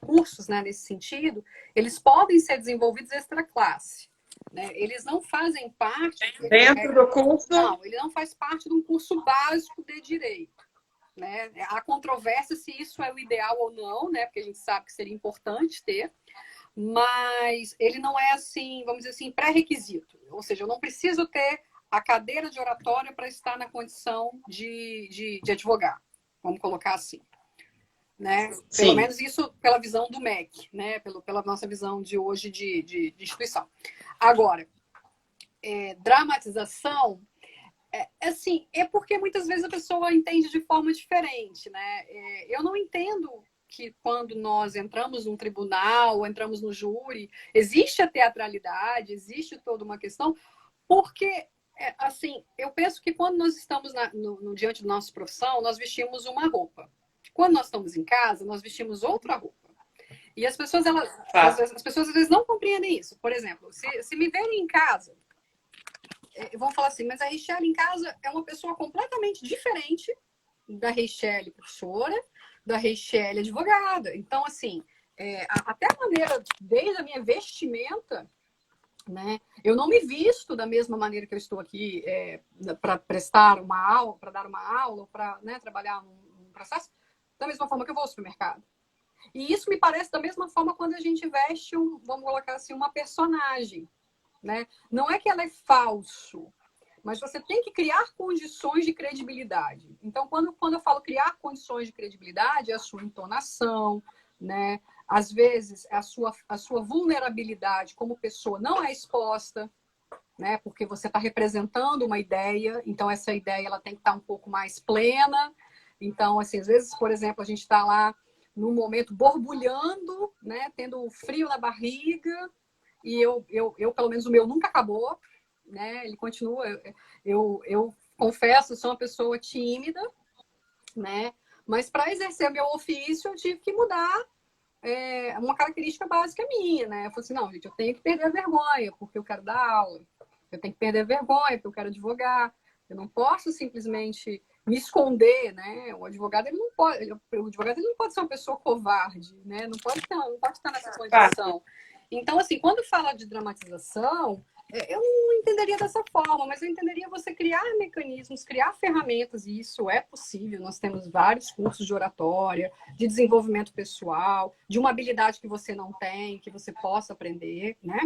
cursos, né, nesse sentido, eles podem ser desenvolvidos extra classe. Né? Eles não fazem parte... Dentro do curso? Não, ele não faz parte de um curso básico de direito. Né? Há controvérsia se isso é o ideal ou não, né? Porque a gente sabe que seria importante ter, mas ele não é assim, vamos dizer assim, pré-requisito. Ou seja, eu não preciso ter a cadeira de oratória para estar na condição de advogar. Vamos colocar assim. né? Sim. Pelo menos isso pela visão do MEC, né? Pela nossa visão de hoje de instituição. Agora, dramatização, assim, é porque muitas vezes a pessoa entende de forma diferente, né? Eu não entendo que quando nós entramos num tribunal, ou entramos no júri, existe a teatralidade, existe toda uma questão, porque, assim, eu penso que quando nós estamos diante da nossa profissão, nós vestimos uma roupa. Quando nós estamos em casa, nós vestimos outra roupa. E as pessoas, as pessoas às vezes não compreendem isso. Por exemplo, se me verem em casa, vão falar assim, mas a Richelle em casa é uma pessoa completamente diferente da Richelle professora, da Richelle advogada. Então, assim, até a maneira, desde a minha vestimenta, né? Eu não me visto da mesma maneira que eu estou aqui para prestar uma aula, para dar uma aula, para, né, trabalhar num processo, da mesma forma que eu vou ao supermercado. E isso me parece da mesma forma quando a gente veste, vamos colocar assim, uma personagem, né? Não é que ela é falso, mas você tem que criar condições de credibilidade. Então, quando eu falo criar condições de credibilidade, é a sua entonação, né? Às vezes, a sua vulnerabilidade como pessoa não é exposta, né? Porque você está representando uma ideia, então essa ideia ela tem que estar um pouco mais plena. Então, assim, às vezes, por exemplo, a gente está lá num momento borbulhando, né? Tendo frio na barriga, e eu, pelo menos, o meu nunca acabou, né? Ele continua. Eu confesso, sou uma pessoa tímida, né? Mas para exercer meu ofício, eu tive que mudar uma característica básica minha, né? Eu falei assim, não, gente, eu tenho que perder a vergonha, porque eu quero dar aula. Eu tenho que perder a vergonha, porque eu quero advogar. Eu não posso simplesmente me esconder, né? O advogado, ele não pode ser uma pessoa covarde, né? Não pode estar nessa condição. Então, assim, quando fala de dramatização, eu não entenderia dessa forma, mas eu entenderia você criar mecanismos, criar ferramentas, e isso é possível. Nós temos vários cursos de oratória, de desenvolvimento pessoal, de uma habilidade que você não tem, que você possa aprender, né?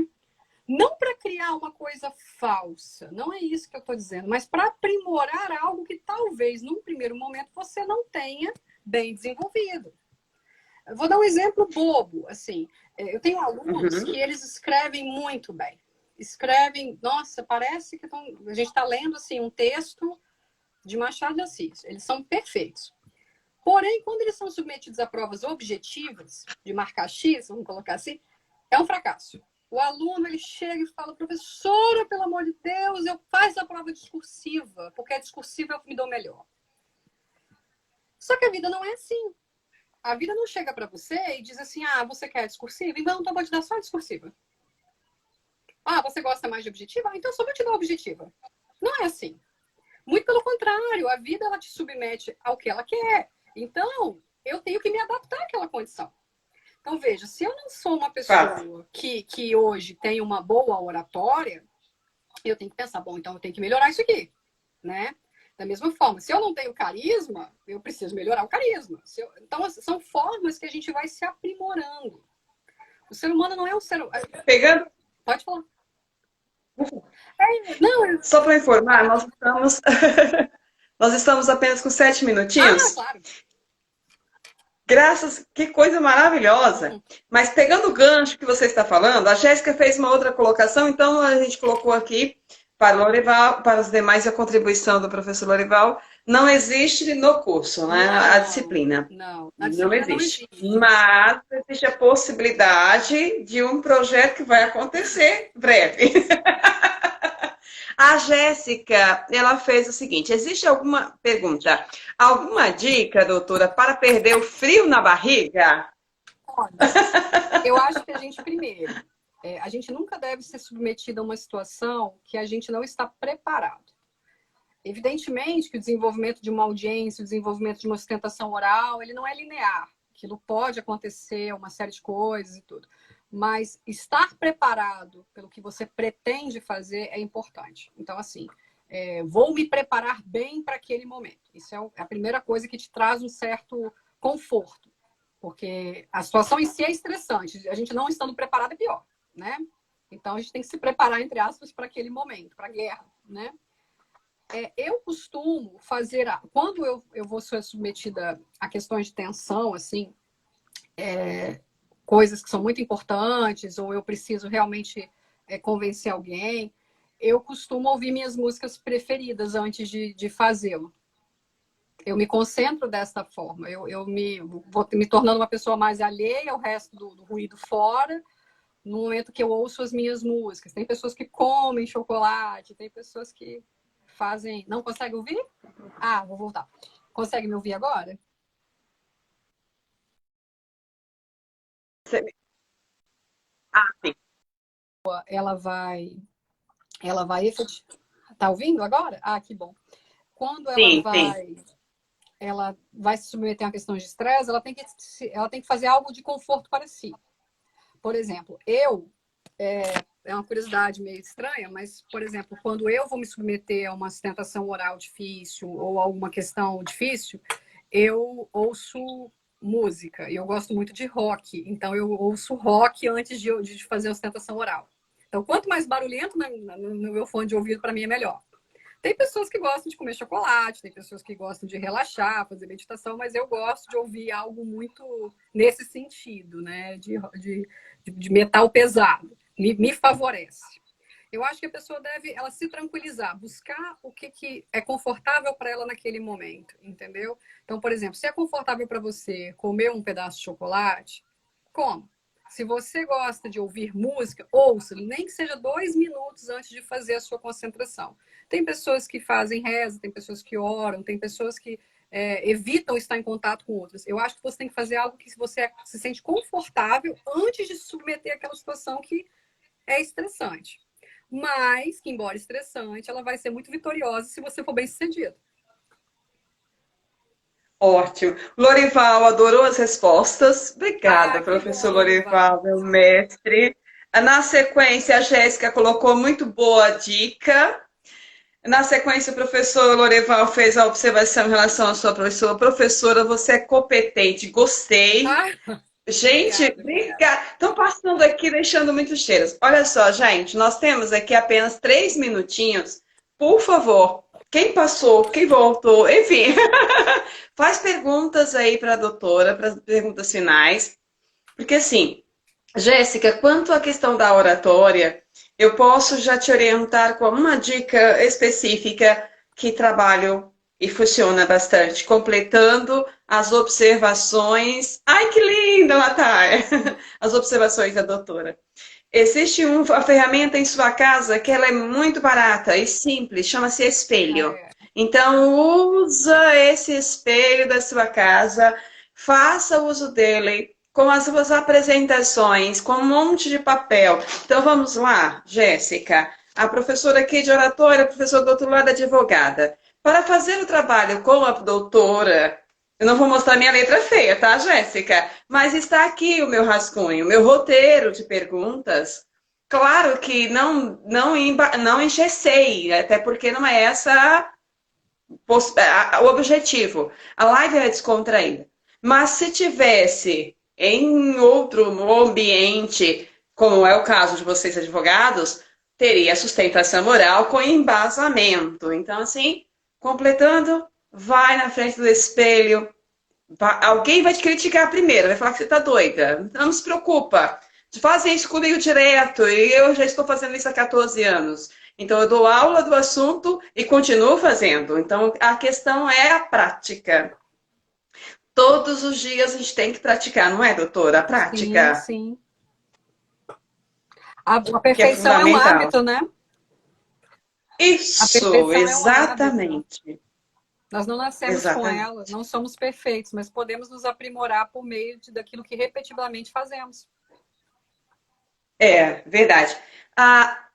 Não para criar uma coisa falsa, não é isso que eu estou dizendo, mas para aprimorar algo que talvez, num primeiro momento, você não tenha bem desenvolvido. Eu vou dar um exemplo bobo, assim. Eu tenho alunos que eles escrevem muito bem. Escrevem, nossa, parece que a gente está lendo assim, um texto de Machado de Assis. Eles são perfeitos. Porém, quando eles são submetidos a provas objetivas, de marcar X, vamos colocar assim, é um fracasso. O aluno, ele chega e fala, professora, pelo amor de Deus, eu faço a prova discursiva, porque a discursiva é o que me dou melhor. Só que a vida não é assim. A vida não chega para você e diz assim, você quer discursiva? Então eu vou te dar só a discursiva. Você gosta mais de objetiva? Então eu só vou te dar a objetiva. Não é assim. Muito pelo contrário, a vida ela te submete ao que ela quer. Então, eu tenho que me adaptar àquela condição. Então, veja, se eu não sou uma pessoa que hoje tem uma boa oratória, eu tenho que pensar, bom, então eu tenho que melhorar isso aqui, né? Da mesma forma, se eu não tenho carisma, eu preciso melhorar o carisma. Então, são formas que a gente vai se aprimorando. O ser humano não é um ser... Pegando... Pode falar. Só para informar, nós estamos apenas com 7 minutinhos. Claro. Que coisa maravilhosa. Mas pegando o gancho que você está falando, a Jéssica fez uma outra colocação, então a gente colocou aqui para o Lorival, para os demais, a contribuição do professor Lorival não existe no curso, né? A disciplina. Não existe. Mas existe a possibilidade de um projeto que vai acontecer breve. A Jéssica, ela fez o seguinte, existe alguma dica, doutora, para perder o frio na barriga? Olha, eu acho que a gente nunca deve ser submetido a uma situação que a gente não está preparado. Evidentemente que o desenvolvimento de uma audiência, o desenvolvimento de uma sustentação oral, ele não é linear. Aquilo pode acontecer, uma série de coisas e tudo. Mas estar preparado pelo que você pretende fazer é importante. Então, assim, vou me preparar bem para aquele momento. Isso é a primeira coisa que te traz um certo conforto. Porque a situação em si é estressante. A gente não estando preparado é pior, né? Então, a gente tem que se preparar, entre aspas, para aquele momento, para a guerra, né? Eu costumo fazer, quando eu vou ser submetida a questões de tensão, assim, coisas que são muito importantes, ou eu preciso realmente convencer alguém, eu costumo ouvir minhas músicas preferidas antes de fazê-lo. Eu me concentro dessa forma, vou me tornando uma pessoa mais alheia ao resto do ruído fora, no momento que eu ouço as minhas músicas. Tem pessoas que comem chocolate, tem pessoas que fazem... Não consegue ouvir? Vou voltar. Consegue me ouvir agora? Sim. Ela vai Tá ouvindo agora? Que bom. Quando ela vai se submeter a questões de estresse, ela tem que fazer algo de conforto para si. Por exemplo, é uma curiosidade meio estranha, mas, por exemplo, quando eu vou me submeter a uma sustentação oral difícil ou alguma questão difícil, eu ouço música. E eu gosto muito de rock. Então, eu ouço rock antes de fazer a sustentação oral. Então, quanto mais barulhento no meu fone de ouvido, para mim é melhor. Tem pessoas que gostam de comer chocolate, tem pessoas que gostam de relaxar, fazer meditação, mas eu gosto de ouvir algo muito nesse sentido, né? De metal pesado. Me favorece. Eu acho que a pessoa deve se tranquilizar, buscar o que é confortável para ela naquele momento, entendeu? Então, por exemplo, se é confortável para você comer um pedaço de chocolate, como? Se você gosta de ouvir música, ouça, nem que seja 2 minutos antes de fazer a sua concentração. Tem pessoas que fazem reza, tem pessoas que oram, tem pessoas que evitam estar em contato com outras. Eu acho que você tem que fazer algo que você se sente confortável antes de se submeter àquela situação que é estressante. Mas, que embora estressante, ela vai ser muito vitoriosa se você for bem-sucedido. Ótimo. Lorival adorou as respostas. Obrigada, professor Lorival, meu mestre. Na sequência, a Jéssica colocou muito boa dica. Na sequência, o professor Lorival fez a observação em relação à sua professora. Professora, você é competente, gostei. Gente, obrigada. Estão passando aqui, deixando muitos cheiros. Olha só, gente, nós temos aqui apenas 3 minutinhos. Por favor, quem passou, quem voltou, enfim, faz perguntas aí para a doutora, para as perguntas finais. Porque assim, Jéssica, quanto à questão da oratória, eu posso já te orientar com uma dica específica que trabalho e funciona bastante, completando as observações. Ai, que linda, Natália! As observações da doutora. Existe uma ferramenta em sua casa que ela é muito barata e simples, chama-se espelho. Então, usa esse espelho da sua casa, faça uso dele com as suas apresentações, com um monte de papel. Então, vamos lá, Jéssica. A professora aqui de oratória, a professora do outro lado, advogada. Para fazer o trabalho com a doutora, eu não vou mostrar minha letra feia, tá, Jéssica? Mas está aqui o meu rascunho, o meu roteiro de perguntas. Claro que não engessei, até porque não é essa o objetivo. A live é descontraída. Mas se tivesse em outro ambiente, como é o caso de vocês advogados, teria sustentação moral com embasamento. Então, assim, completando, vai na frente do espelho. Alguém vai te criticar primeiro, vai falar que você está doida. Não se preocupa. Fazem isso comigo direto. E eu já estou fazendo isso há 14 anos. Então, eu dou aula do assunto e continuo fazendo. Então, a questão é a prática. Todos os dias a gente tem que praticar, não é, doutora? A prática. Sim, sim. A perfeição é um hábito, né? Isso, exatamente. Nós não nascemos com ela, não somos perfeitos, mas podemos nos aprimorar por meio daquilo que repetidamente fazemos. É, verdade.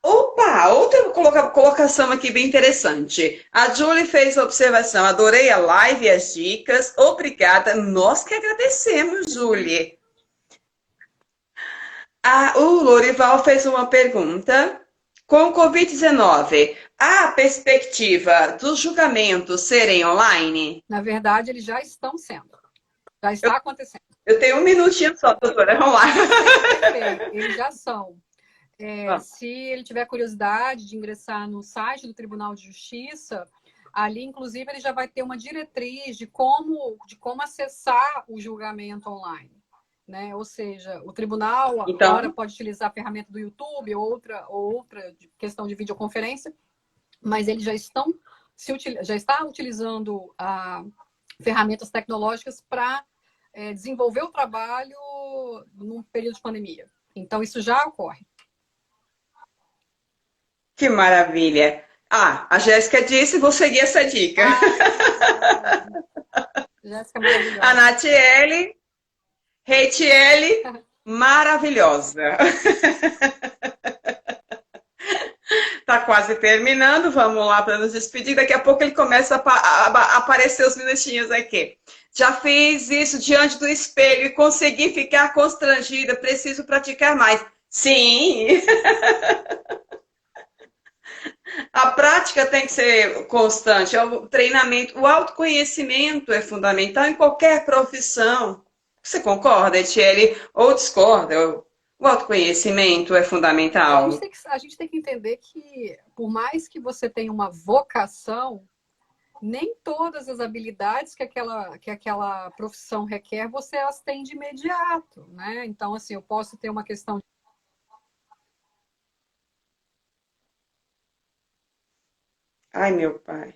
Outra colocação aqui bem interessante. A Julie fez a observação, adorei a live e as dicas, obrigada. Nós que agradecemos, Julie. O Lorival fez uma pergunta. Com o Covid-19, há a perspectiva dos julgamentos serem online? Na verdade, eles já estão sendo. Já está acontecendo. Eu tenho 1 minutinho só, doutora. Vamos lá. Eles já são. Se ele tiver curiosidade de ingressar no site do Tribunal de Justiça, Ali, inclusive, ele já vai ter uma diretriz de como acessar o julgamento online. Né? Ou seja, o tribunal Então, agora pode utilizar a ferramenta do YouTube, outra questão de videoconferência, mas eles já está utilizando ferramentas tecnológicas para desenvolver o trabalho num período de pandemia. Então, isso já ocorre. que maravilha. A Jéssica disse, vou seguir essa dica. Jéssica é maravilhosa. A Natiele, Reitiele, maravilhosa. Tá quase terminando, vamos lá para nos despedir. Daqui a pouco ele começa a aparecer os minutinhos aqui. Já fiz isso diante do espelho e consegui ficar constrangida. Preciso praticar mais. Sim! A prática tem que ser constante. O treinamento, o autoconhecimento é fundamental em qualquer profissão. Você concorda, Etiele? Ou discorda? O autoconhecimento é fundamental. A gente tem que entender que, por mais que você tenha uma vocação, nem todas as habilidades que aquela profissão requer, você as tem de imediato, né? Então, assim, eu posso ter uma questão de... Ai, meu pai.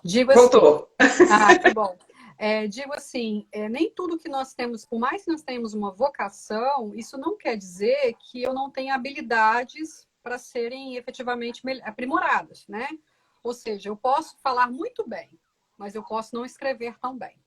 Digo assim, voltou. Que bom. Digo assim, nem tudo que nós temos, por mais que nós tenhamos uma vocação, isso não quer dizer que eu não tenha habilidades para serem efetivamente aprimoradas, né? Ou seja, eu posso falar muito bem, mas eu posso não escrever tão bem,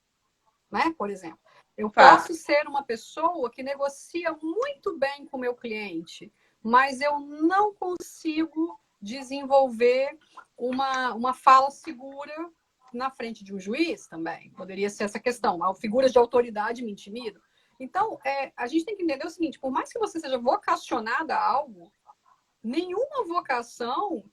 né? Por exemplo, eu posso ser uma pessoa que negocia muito bem com o meu cliente, mas eu não consigo desenvolver uma fala segura na frente de um juiz também. Poderia ser essa questão. Figuras de autoridade me intimidam. Então, a gente tem que entender o seguinte, por mais que você seja vocacionada a algo, nenhuma vocação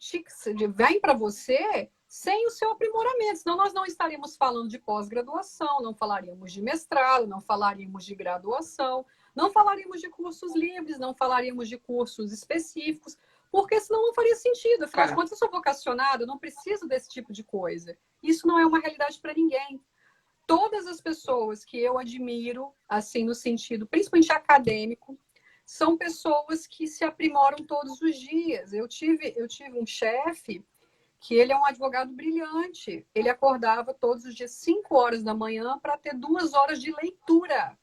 vem para você sem o seu aprimoramento. Senão nós não estaríamos falando de pós-graduação, não falaríamos de mestrado, não falaríamos de graduação, não falaríamos de cursos livres, não falaríamos de cursos específicos, porque senão não faria sentido. Afinal de contas, eu sou vocacionada, eu não preciso desse tipo de coisa. Isso não é uma realidade para ninguém. Todas as pessoas que eu admiro, assim, no sentido, principalmente acadêmico, são pessoas que se aprimoram todos os dias. Eu tive um chefe que ele é um advogado brilhante. Ele acordava todos os dias 5 horas da manhã para ter 2 horas de leitura.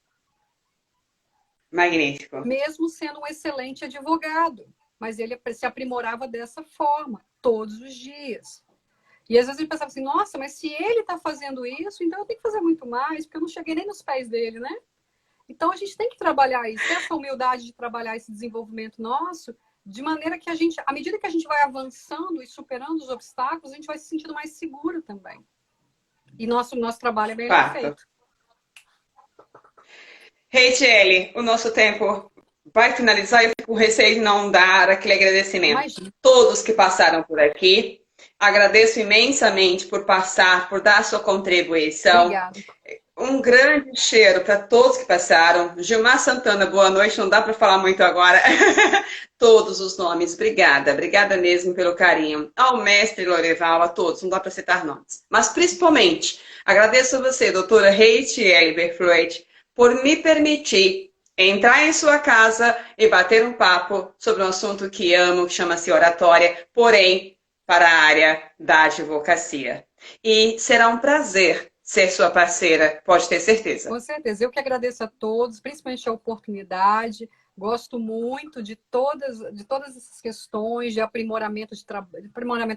Magnífico. Mesmo sendo um excelente advogado. Mas ele se aprimorava dessa forma, todos os dias. E às vezes ele pensava assim, nossa, mas se ele está fazendo isso, então eu tenho que fazer muito mais, porque eu não cheguei nem nos pés dele, né? Então a gente tem que trabalhar isso, ter essa humildade de trabalhar esse desenvolvimento nosso, de maneira que à medida que a gente vai avançando e superando os obstáculos, a gente vai se sentindo mais seguro também. E nosso trabalho é bem feito. Reitiele, o nosso tempo vai finalizar. Eu fico com receio de não dar aquele agradecimento. Imagina. Todos que passaram por aqui. Agradeço imensamente por passar, por dar a sua contribuição. Obrigada. Um grande cheiro para todos que passaram. Gilmar Santana, boa noite. Não dá para falar muito agora. Todos os nomes. Obrigada. Obrigada mesmo pelo carinho. Ao mestre Loreval, a todos. Não dá para citar nomes. Mas, principalmente, agradeço a você, doutora Reitiele Berfluet, por me permitir entrar em sua casa e bater um papo sobre um assunto que amo, que chama-se oratória, porém, para a área da advocacia. E será um prazer ser sua parceira, pode ter certeza. Com certeza. Eu que agradeço a todos, principalmente a oportunidade. Gosto muito de todas essas questões de aprimoramento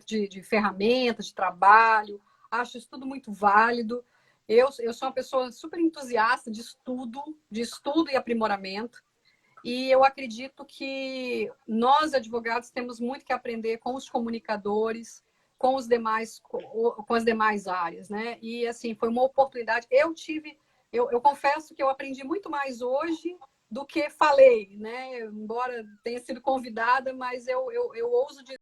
de ferramentas, de trabalho. Acho isso tudo muito válido. Eu sou uma pessoa super entusiasta de estudo e aprimoramento. E eu acredito que nós, advogados, temos muito que aprender com os comunicadores, com as demais áreas, né? E, assim, foi uma oportunidade. Eu confesso que eu aprendi muito mais hoje do que falei, né? Embora tenha sido convidada, mas eu ouso dizer